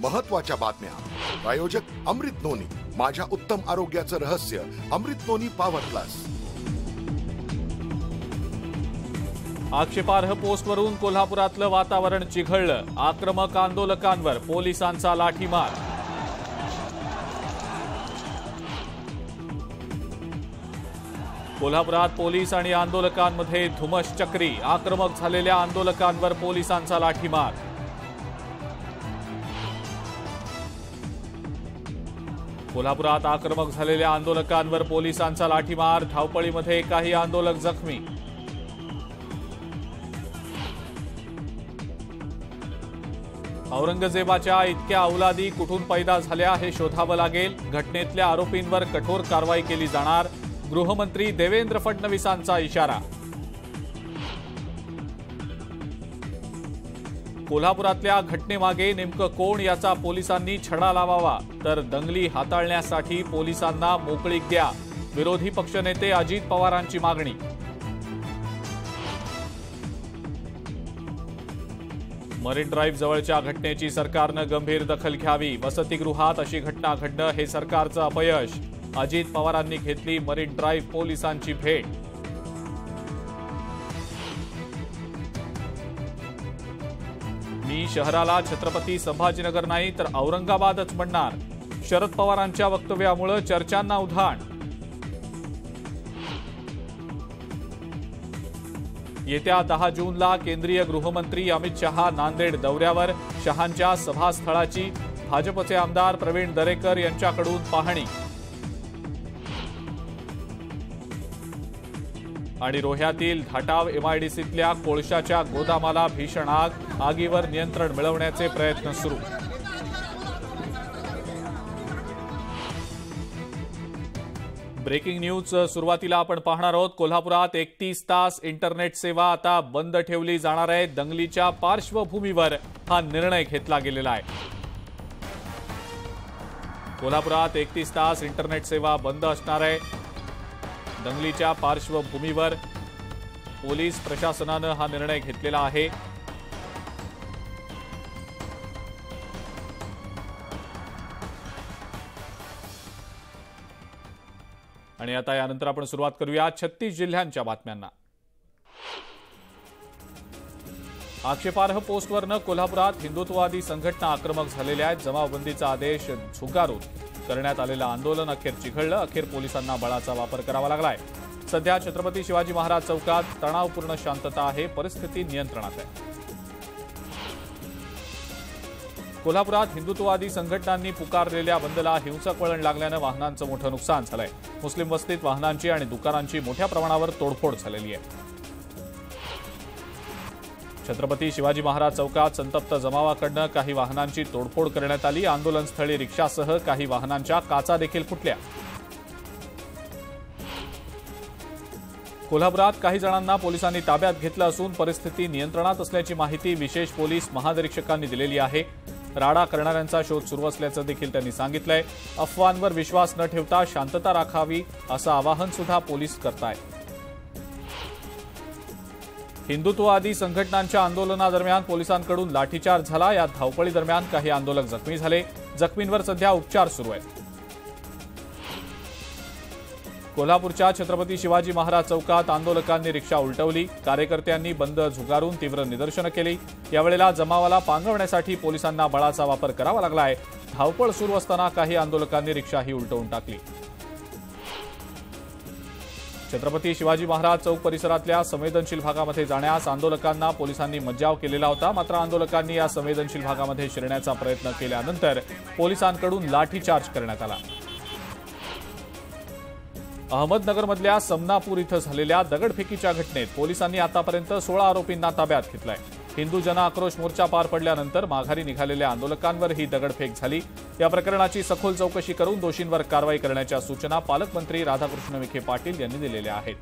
महत्त्वाच्या बातम्या। प्रायोजक अमृत नोनी, माझ्या उत्तम आरोग्याचं रहस्य। अमृत नोनी पॉवर प्लस। आक्षेपार्ह पोस्टवरून कोल्हापुरातलं वातावरण चिघळलं। आक्रमक आंदोलकांवर पोलिसांचा लाठीमार। कोल्हापुरात पोलीस आणि आंदोलकांमध्ये धुमश्चक्री। आक्रमक झालेल्या आंदोलकांवर पोलिसांचा लाठीमार। कोल्हापुरात आक्रमक झालेल्या आंदोलकांवर पोलिसांचा लाठीमार। धावपळीमध्ये काही आंदोलक जखमी। औरंगजेबाच्या इतक्या औलादी कुठून पैदा झाल्या हे शोधावं लागेल। घटनेतल्या आरोपींवर कठोर कारवाई केली जाणार। गृहमंत्री देवेंद्र फडणवीसांचा इशारा। कोल्हापुरातल्या घटनेमागे नेमकं कोण याचा पोलिसांनी छडा लावावा, तर दंगली हाताळण्यासाठी पोलिसांना मोकळीक द्या। विरोधी पक्षनेते अजित पवारांची मागणी। मरीन ड्राईव्ह जवळच्या घटनेची सरकारनं गंभीर दखल घ्यावी। वसतिगृहात अशी घटना घडणं हे सरकारचं अपयश। अजित पवारांनी घेतली मरीन ड्राईव्ह पोलिसांची भेट। मी शहराला छत्रपती संभाजीनगर नाही तर औरंगाबादच म्हणणार। शरद पवारांच्या वक्तव्यामुळे चर्चांना उधाण। येत्या 10 जूनला केंद्रीय गृहमंत्री अमित शहा नांदेड दौऱ्यावर। शहांच्या सभास्थळाची भाजपचे आमदार प्रवीण दरेकर यांच्याकडून पाहणी। आणि रोह्यातील धाटाव एमआयडीसीतल्या कोळशाच्या गोदामाला भीषण आग। आगीवर नियंत्रण मिळवण्याचे प्रयत्न सुरू। ब्रेकिंग न्यूज सुरुवातीला आपण पाहणार आहोत। कोल्हापुरात 31 तास इंटरनेट सेवा आता बंद ठेवली जाणार आहे। दंगलीच्या पार्श्वभूमीवर हा निर्णय घेतला गेलेला आहे। कोल्हापुरात 31 तास इंटरनेट सेवा बंद असणार आहे। दंगलीच्या पार्श्वभूमीवर पोलीस प्रशासनानं हा निर्णय घेतलेला आहे। आणि आता यानंतर आपण सुरुवात करूया 36 जिल्ह्यांच्या बातम्यांना। आक्षेपार्ह पोस्टवरनं कोल्हापुरात हिंदुत्ववादी संघटना आक्रमक झालेल्या आहेत। जमावबंदीचा आदेश झुगारून करण्यात आलेलं आंदोलन अखेर चिघळलं। अखेर पोलिसांना बळाचा वापर करावा लागलाय। सध्या छत्रपती शिवाजी महाराज चौकात तणावपूर्ण शांतता आहे। परिस्थिती नियंत्रणात आहे। कोल्हापुरात हिंदुत्ववादी संघटनांनी पुकारलेल्या बंदला हिंसक वळण लागल्यानं वाहनांचं मोठं नुकसान झालंय। मुस्लिम वस्तीत वाहनांची आणि दुकानांची मोठ्या प्रमाणावर तोडफोड झालेली आहे। छत्रपती शिवाजी महाराज चौकात संतप्त जमावाकडनं काही वाहनांची तोडफोड करण्यात आली। आंदोलनस्थळी रिक्षासह काही वाहनांच्या काचा देखील फुटल्या। कोल्हापुरात काही जणांना पोलिसांनी ताब्यात घेतलं असून परिस्थिती नियंत्रणात असल्याची माहिती विशेष पोलीस महानिरीक्षकांनी दिलेली आहे। राडा करणाऱ्यांचा शोध सुरू असल्याचं देखील त्यांनी सांगितलंय। अफवांवर विश्वास न ठेवता शांतता राखावी असं आवाहन सुद्धा पोलीस करतायत। हिंदुत्ववादी संघटनांच्या आंदोलनादरम्यान पोलिसांकडून लाठीचार्ज झाला। या धावपळी दरम्यान काही आंदोलक जखमी झाले। जखमींवर सध्या उपचार सुरू आहेत। कोल्हापूरच्या छत्रपती शिवाजी महाराज चौकात आंदोलकांनी रिक्षा उलटवली। कार्यकर्त्यांनी बंद झुगारून तीव्र निदर्शनं केली। यावेळेला जमावाला पांगवण्यासाठी पोलिसांना बळाचा वापर करावा लागलाय। धावपळ सुरू असताना काही आंदोलकांनी रिक्षाही उलटवून टाकली। छत्रपती शिवाजी महाराज चौक परिसरातल्या संवेदनशील भागामध्ये जाण्यास आंदोलकांना पोलिसांनी मज्जाव केलेला होता। मात्र आंदोलकांनी या संवेदनशील भागामध्ये शिरण्याचा प्रयत्न केल्यानंतर पोलिसांकडून लाठीचार्ज करण्यात आला। अहमदनगरमधल्या समनापूर इथं झालेल्या दगडफेकीच्या घटनेत पोलिसांनी आतापर्यंत 16 आरोपींना ताब्यात घेतलाय। हिंदू जन आक्रोश मोर्चा पार पडल्यानंतर माघारी निघालेल्या आंदोलकांवर ही दगडफेक झाली। या प्रकरणाची सखोल चौकशी करून दोषींवर कारवाई करण्याच्या सूचना पालकमंत्री राधाकृष्ण विखे पाटील यांनी दिलेल्या आहेत।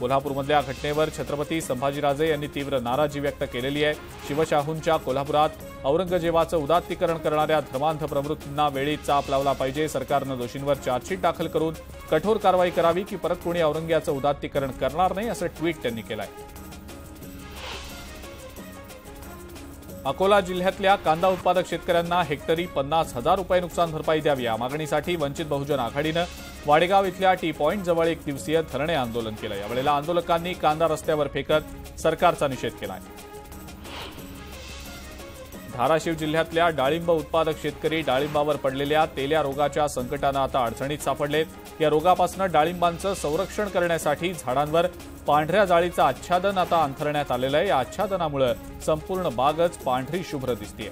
कोल्हापूरमधल्या घटनेवर छत्रपती संभाजीराजे यांनी तीव्र नाराजी व्यक्त केलेली आहे। शिवशाहूंच्या कोल्हापुरात औरंगजेबाचं उदात्तीकरण करणाऱ्या धर्मांध प्रवृत्तींना वेळीच चाप लावला पाहिजे। सरकारनं दोषींवर चार्जशीट दाखल करून कठोर कारवाई करावी की परत कोणी औरंग्याचं उदात्तीकरण करणार नाही असं ट्विट त्यांनी केलंय। अकोला जिल्ह्यातल्या कांदा उत्पादक शेतकऱ्यांना हेक्टरी 50,000 रुपये नुकसान भरपाई द्यावी या मागणीसाठी वंचित बहुजन आघाडीनं वाडेगाव इथल्या टी पॉइंट जवळ 1 दिवसीय धरणे आंदोलन केलं। यावेळेला आंदोलकांनी कांदा रस्त्यावर फेकत सरकारचा निषेध केला। धाराशिव जिल्ह्यातल्या डाळिंब उत्पादक शेतकरी डाळिंबावर पडलेल्या तेल्या रोगाच्या संकटानं आता अडचणीत सापडलेत। या रोगापासून डाळिंबांचं संरक्षण करण्यासाठी झाडांवर पांढऱ्या जाळीचं आच्छादन आता अंथरण्यात आलेलं आहे। या आच्छादनामुळे संपूर्ण बागच पांढरी शुभ्र दिसतेय।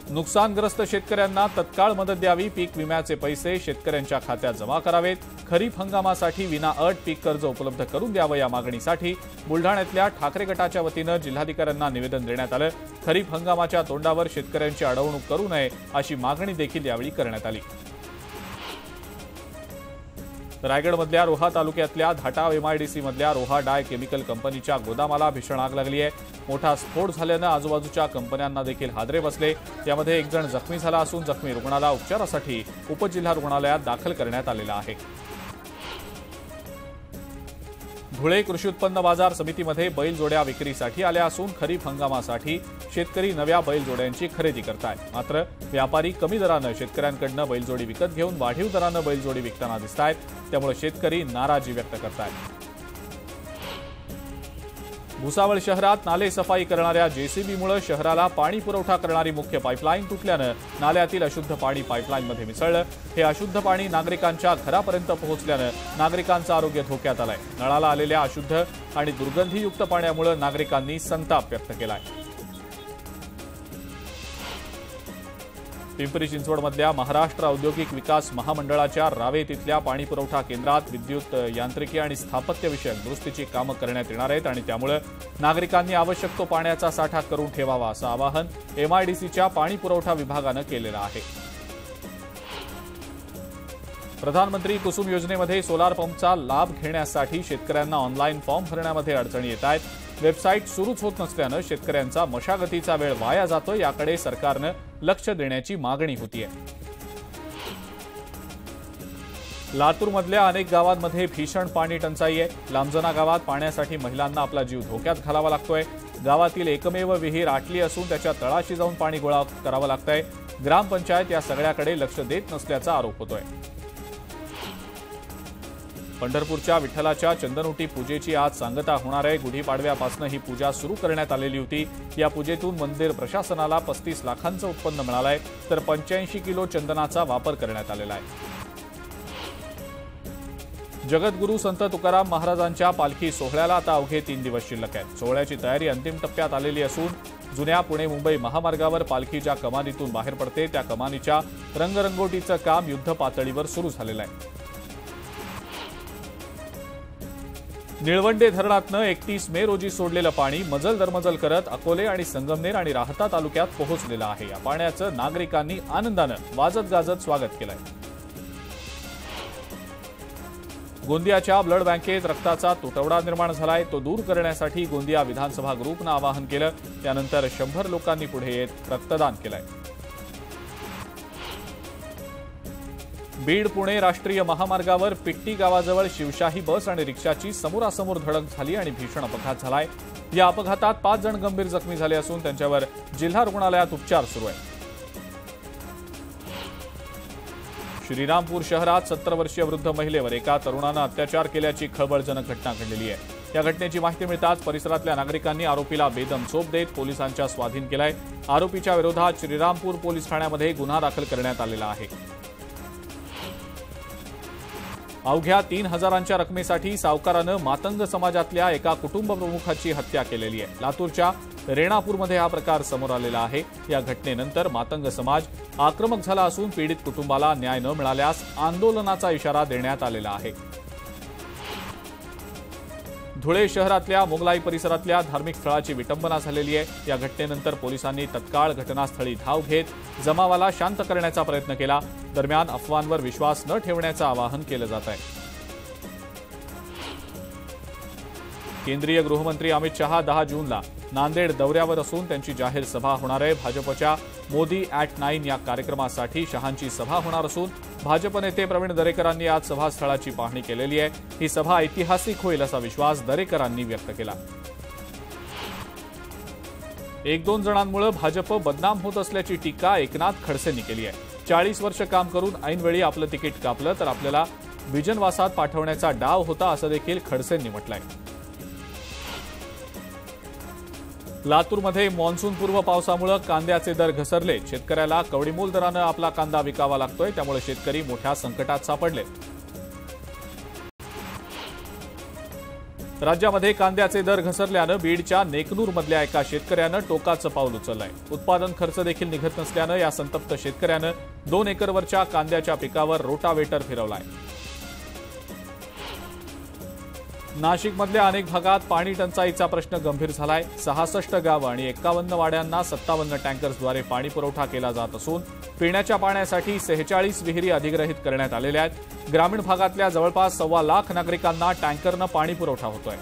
नुकसानग्रस्त शेतकऱ्यांना तत्काळ मदत द्यावी, पीक विम्याचे पैसे शेतकऱ्यांच्या खात्यात जमा करावेत, खरीप हंगामासाठी विनाअट पीक कर्ज उपलब्ध करून द्यावं या मागणीसाठी बुलढाण्यातल्या ठाकरे गटाच्या वतीनं जिल्हाधिकाऱ्यांना निवेदन देण्यात आलं। खरीप हंगामाच्या तोंडावर शेतकऱ्यांची अडवणूक करू नये अशी मागणी देखील यावेळी करण्यात आली। रायगडमधल्या रोहा तालुक्यातल्या धाटाव एमआयडीसी मधल्या रोहा डाय केमिकल कंपनीच्या गोदामाला भीषण आग लागली आहे। मोठा स्फोट झाल्यानं आजूबाजूच्या कंपन्यांना देखील हादरे बसले। यामध्ये एक जण जखमी झाला असून जखमी रुग्णाला उपचारासाठी उपजिल्हा रुग्णालयात दाखल करण्यात आलेला आहे। धुळे कृषी उत्पन्न बाजार समितीमध्ये बैलजोड्या विक्रीसाठी आल्या असून खरीप हंगामासाठी शेतकरी नव्या बैलजोड्यांची खरेदी करतायत। मात्र व्यापारी कमी दरानं शेतकऱ्यांकडून बैलजोडी विकत घेऊन वाढीव दरानं बैलजोडी विकताना दिसतायत, त्यामुळे शेतकरी नाराजी व्यक्त करतायत। भुसावळ शहरात नाले सफाई करणाऱ्या जेसीबीमुळे शहराला पाणी पुरवठा करणारी मुख्य पाईपलाईन तुटल्यानं नाल्यातील अशुद्ध पाणी पाईपलाईनमध्ये मिसळलं। हे अशुद्ध पाणी नागरिकांच्या घरापर्यंत पोहोचल्यानं नागरिकांचं आरोग्य धोक्यात आलंय। नळाला आलेल्या अशुद्ध आणि दुर्गंधीयुक्त पाण्यामुळे नागरिकांनी संताप व्यक्त केलाय। पिंपरी चिंचवडमधल्या महाराष्ट्र औद्योगिक विकास महामंडळाच्या रावेत इथल्या पाणी पुरवठा केंद्रात विद्युत यांत्रिकी आणि स्थापत्य विषयक दुरुस्तीची कामं करण्यात येणार आहेत आणि त्यामुळे नागरिकांनी आवश्यक तो पाण्याचा साठा करून ठेवावा असं आवाहन एमआयडीसीच्या पाणी पुरवठा विभागानं केलेलं आहे। प्रधानमंत्री कुसुम योजनेमध्ये सोलार पंपचा लाभ घेण्यासाठी शेतकऱ्यांना ऑनलाईन फॉर्म भरण्यामध्ये अडचणी येत आहेत। वेबसाईट सुरूच होत नसल्यानं शेतकऱ्यांचा मशागतीचा वेळ वाया जातो, याकडे सरकारनं लक्ष देण्याची मागणी होतीये। लातूरमधल्या अनेक गावांमध्ये भीषण पाणी टंचाई आहे। लांबजना गावात पाण्यासाठी महिलांना आपला जीव धोक्यात घालावा लागतोय। गावातील एकमेव विहीर आटली असून त्याच्या तळाशी जाऊन पाणी गोळा करावं लागतंय। ग्रामपंचायत या सगळ्याकडे लक्ष देत नसल्याचा आरोप होतोय। पंढरपूरच्या विठ्ठलाच्या चंदनोटी पूजेची आज सांगता होणार आहे। गुढीपाडव्यापासून ही पूजा सुरू करण्यात आलेली होती। या पूजेतून मंदिर प्रशासनाला 35 लाखांचं उत्पन्न मिळालंय, तर 85 किलो चंदनाचा वापर करण्यात आलेला आहे। जगद्गुरू संत तुकाराम महाराजांच्या पालखी सोहळ्याला आता अवघे 3 दिवस शिल्लक आहेत। सोहळ्याची तयारी अंतिम टप्प्यात आलेली असून जुन्या पुणे मुंबई महामार्गावर पालखी ज्या कमानीतून बाहेर पडते त्या कमानीच्या रंगरंगोटीचं काम युद्ध पातळीवर सुरू झालेलं आहे। निळवंडे धरणातनं 31 मे रोजी सोडलेलं पाणी मजल दरमजल करत अकोले आणि संगमनेर आणि राहता तालुक्यात पोहोचलेलं आहे। या पाण्याचं नागरिकांनी आनंदानं वाजत गाजत स्वागत केलंय। गोंदियाच्या ब्लड बँकेत रक्ताचा तुटवडा निर्माण झालाय, तो दूर करण्यासाठी गोंदिया विधानसभा ग्रुपनं आवाहन केलं। त्यानंतर 100 लोकांनी पुढे येत रक्तदान केलंय। बीड पुणे राष्ट्रीय महामार्गावर पिट्टी गावाजवळ शिवशाही बस आणि रिक्षाची समोरासमोर धडक झाली आणि भीषण अपघात झालाय। या अपघातात 5 जण गंभीर जखमी झाले असून त्यांच्यावर जिल्हा रुग्णालयात उपचार सुरू आहेत। श्रीरामपूर शहरात 70 वर्षीय वृद्ध महिलेवर एका तरुणानं अत्याचार केल्याची खळबळजनक घटना घडलेली आहे। या घटनेची माहिती मिळताच परिसरातल्या नागरिकांनी आरोपीला बेदम चोप देत पोलिसांच्या स्वाधीन केलाय। आरोपीच्या विरोधात श्रीरामपूर पोलीस ठाण्यामध्ये गुन्हा दाखल करण्यात आलेला आहे। अवघ्या 3,000च्या रकमेसाठी सावकारानं मातंग समाजातल्या एका कुटुंब प्रमुखाची हत्या केलेली आहे। लातूरच्या रेणापूरमध्ये हा प्रकार समोर आलेला आहे। या घटनेनंतर मातंग समाज आक्रमक झाला असून पीडित कुटुंबाला न्याय न मिळाल्यास आंदोलनाचा इशारा देण्यात आलेला आहे। धुळे शहरातल्या मोगलाई परिसरातल्या धार्मिक स्थळाची विटंबना झालेली आहे। या घटनेनंतर पोलिसांनी तत्काळ घटनास्थळी धाव घेत जमावाला शांत करण्याचा प्रयत्न केला। दरम्यान अफवांवर विश्वास न ठेवण्याचं आवाहन केलं जात आहे। केंद्रीय गृहमंत्री अमित शहा 10 जूनला नांदेड दौऱ्यावर असून त्यांची जाहीर सभा होणार आहे। भाजपच्या मोदी @9 या कार्यक्रमासाठी शहांची सभा होणार असून भाजप नेते प्रवीण दरेकरांनी आज सभास्थळाची पाहणी केलेली आहे। ही सभा ऐतिहासिक होईल असा विश्वास दरेकरांनी व्यक्त केला। 1-2 जणांमुळे भाजप बदनाम होत असल्याची टीका एकनाथ खडसेंनी केली आहे. 40 वर्ष काम करून ऐनवेळी आपलं तिकीट कापलं तर आपल्याला विजनवासात पाठवण्याचा डाव होता असं देखील खडसेंनी म्हटलंय. लातूरमध्ये मान्सूनपूर्व पावसामुळे कांद्याचे दर घसरले. शेतकऱ्याला कवडीमोल दरानं आपला कांदा विकावा लागतोय, त्यामुळे शेतकरी मोठ्या संकटात सापडले. राज्यामध्ये कांद्याचे दर घसरल्यानं बीडच्या नेकनूरमधल्या एका शेतकऱ्यानं टोकाचं पाऊल उचललंय. उत्पादन खर्च देखील निघत नसल्यानं या संतप्त शेतकऱ्यानं 2 एकरवरच्या कांद्याच्या पिकावर रोटावेटर फिरवलाय. नाशिकमधल्या अनेक भागात पाणी टंचाईचा प्रश्न गंभीर झालाय. 66 गावं आणि 51 वाड्यांना 57 टँकर्सद्वारे पाणी पुरवठा केला जात असून पिण्याच्या पाण्यासाठी 46 विहिरी अधिग्रहित करण्यात आलेल्या आहेत. ग्रामीण भागातल्या जवळपास 1.25 लाख नागरिकांना टँकरनं पाणी पुरवठा होतोय.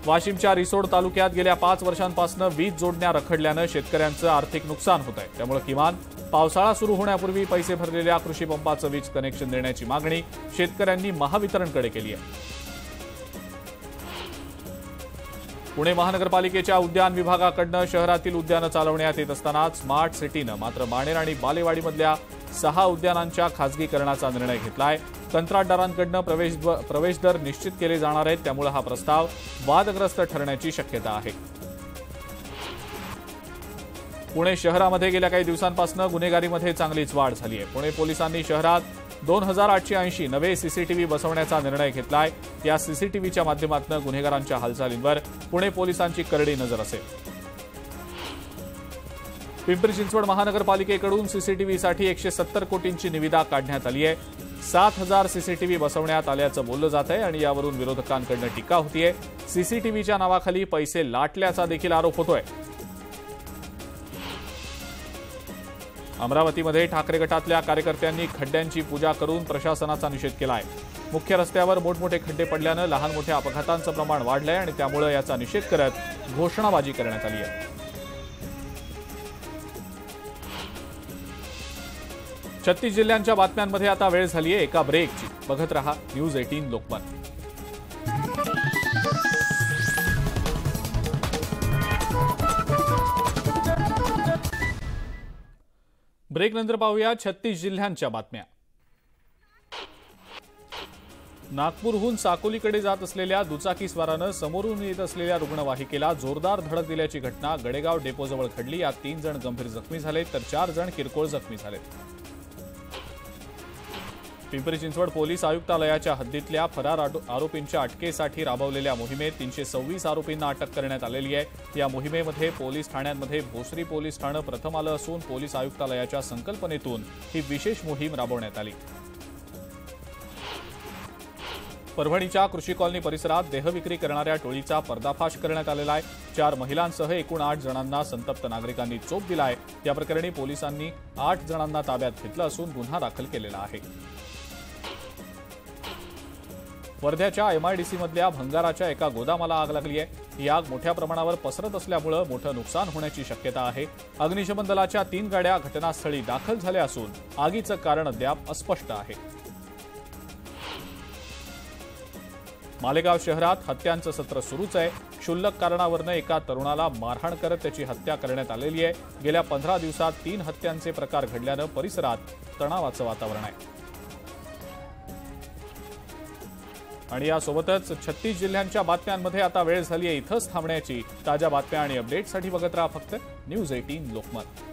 वाशिमच्या रिसोड तालुक्यात गेल्या 5 वर्षांपासून वीज जोडण्या रखडल्यानं शेतकऱ्यांचं आर्थिक नुकसान होत आहे. त्यामुळे किमान पावसाळा सुरू होण्यापूर्वी पैसे भरलेल्या कृषी पंपाचं वीज कनेक्शन देण्याची मागणी शेतकऱ्यांनी महावितरणकडे केली आहे. पुणे महानगरपालिकेच्या उद्यान विभागाकडून शहरातील उद्यानं चालवण्यात येत असताना स्मार्ट सिटीनं मात्र बाणेर आणि बालेवाडीमधल्या 6 उद्यानांच्या खासगीकरणाचा निर्णय घेतलाय. कंत्राटदारांकडून प्रवेश दर निश्चित केले जाणार आहेत, त्यामुळे हा प्रस्ताव वादग्रस्त ठरण्याची शक्यता आहे. पुणे शहरामध्ये गेल्या काही दिवसांपासून गुन्हेगारीमध्ये चांगलीच वाढ झाली आहे. पुणे पोलिसांनी शहरात 2880 नवे सीसीटीव्ही बसवण्याचा निर्णय घेतलाय. या सीसीटीव्हीच्या माध्यमातून गुन्हेगारांच्या हालचालींवर पुणे पोलिसांची करडी नजर असेल. पिंपरी चिंचवड महानगरपालिकेकडून सीसीटीव्हीसाठी 170 कोटींची निविदा काढण्यात आली आहे. 7000 सीसीटीव्ही बसवण्यात आल्याचं बोललं जात आहे आणि यावरून विरोधकांकडून टीका होतीये. सीसीटीव्हीच्या नावाखाली पैसे लाटल्याचा देखील आरोप होतोय. अमरावतीमध्ये ठाकरे गटातल्या कार्यकर्त्यांनी खड्ड्यांची पूजा करून प्रशासनाचा निषेध केला आहे. मुख्य रस्त्यावर मोठमोठे खड्डे पडल्यानं लहान मोठ्या अपघातांचं प्रमाण वाढलंय आणि त्यामुळे याचा निषेध करत घोषणाबाजी करण्यात आली आहे. 36 जिल्ह्यांच्या बातम्यांमध्ये आता वेळ झालीय एका ब्रेकची. बघत रहा न्यूज 18 लोकमत. ब्रेकनंतर पाहूया 36 जिल्ह्यांच्या बातम्या. नागपूरहून साकोलीकडे जात असलेल्या दुचाकीस्वारानं समोरून येत असलेल्या रुग्णवाहिकेला जोरदार धडक दिल्याची घटना गडेगाव डेपोजवळ घडली. यात 3 जण गंभीर जखमी झाले तर 4 जण किरकोळ जखमी झाले. पिंपरी चिंचवड पोलीस आयुक्तालयाच्या हद्दीतल्या फरार आरोपींच्या अटकेसाठी राबवलेल्या मोहिमेत 326 आरोपींना अटक करण्यात आलेली आहे. या मोहिमेमध्ये पोलीस ठाण्यांमध्ये भोसरी पोलीस ठाणं प्रथम आलं असून पोलीस आयुक्तालयाच्या संकल्पनेतून ही विशेष मोहीम राबवण्यात आली. परभणीच्या कृषी कॉलनी परिसरात देहविक्री करणाऱ्या टोळीचा पर्दाफाश करण्यात आलेला आहे. 4 महिलांसह एकूण 8 जणांना संतप्त नागरिकांनी चोप दिला आहे. या प्रकरणी पोलिसांनी 8 जणांना ताब्यात घेतलं असून गुन्हा दाखल केलेला आहे. वर्ध्याच्या MIDC मधल्या भंगाराच्या एका गोदामाला आग लागली आहे. ही आग मोठ्या प्रमाणावर पसरत असल्यामुळे मोठं नुकसान होण्याची शक्यता आहे. अग्निशमन दलाच्या 3 गाड्या घटनास्थळी दाखल झाल्या असून आगीचं कारण अद्याप अस्पष्ट आहे. मालेगाव शहरात हत्यांचं सत्र सुरूच आहे. क्षुल्लक कारणावरून एका तरुणाला मारहाण करत त्याची हत्या करण्यात आलेली आहे. गेल्या 15 दिवसात 3 हत्यांचे प्रकार घडल्यानं परिसरात तणावाचं वातावरण आहे. आणि यासोबतच 36 जिल्ह्यांच्या बातम्यांमध्ये आता वेळ झाली आहे इथंच थांबण्याची. ताज्या बातम्या आणि अपडेटसाठी बघत राहा फक्त न्यूज 18 लोकमत.